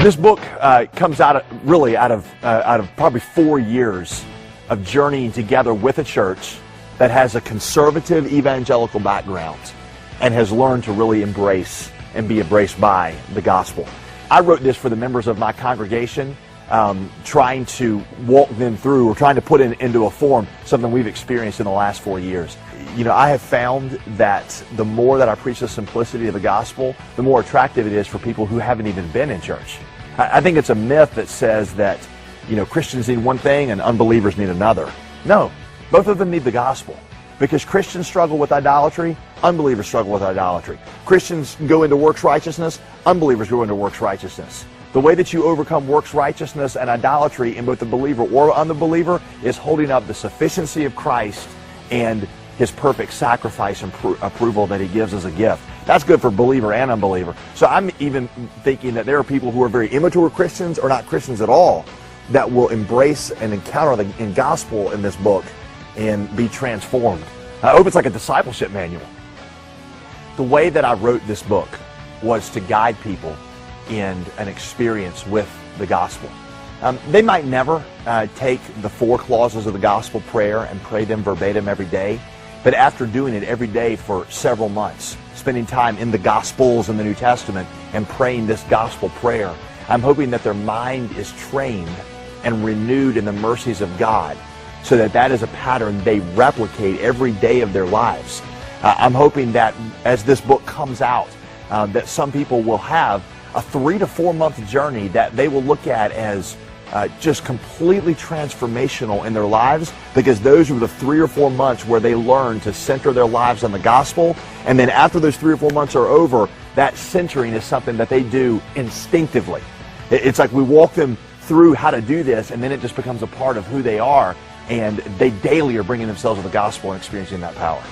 This book comes out of probably 4 years of journeying together with a church that has a conservative evangelical background and has learned to really embrace and be embraced by the gospel. I wrote this for the members of my congregation, trying to walk them through or trying to put into a form something we've experienced in the last 4 years. You know, I have found that the more that I preach the simplicity of the gospel, the more attractive it is for people who haven't even been in church. I think it's a myth that says that, you know, Christians need one thing and unbelievers need another. No, both of them need the gospel. Because Christians struggle with idolatry, unbelievers struggle with idolatry. Christians go into works righteousness, unbelievers go into works righteousness. The way that you overcome works righteousness and idolatry in both the believer or unbeliever is holding up the sufficiency of Christ and His perfect sacrifice and approval that He gives as a gift. That's good for believer and unbeliever. So I'm even thinking that there are people who are very immature Christians or not Christians at all that will embrace and encounter the gospel in this book and be transformed. I hope it's like a discipleship manual. The way that I wrote this book was to guide people in an experience with the gospel. They might never take the 4 clauses of the gospel prayer and pray them verbatim every day, but after doing it every day for several months, spending time in the Gospels in the New Testament and praying this gospel prayer, I'm hoping that their mind is trained and renewed in the mercies of God so that that is a pattern they replicate every day of their lives. I'm hoping that as this book comes out, that some people will have a 3 to 4 month journey that they will look at as just completely transformational in their lives, because those were the 3 or 4 months where they learned to center their lives on the gospel. And then after those 3 or 4 months are over, that centering is something that they do instinctively. It's like we walk them through how to do this, and then it just becomes a part of who they are, and they daily are bringing themselves to the gospel and experiencing that power.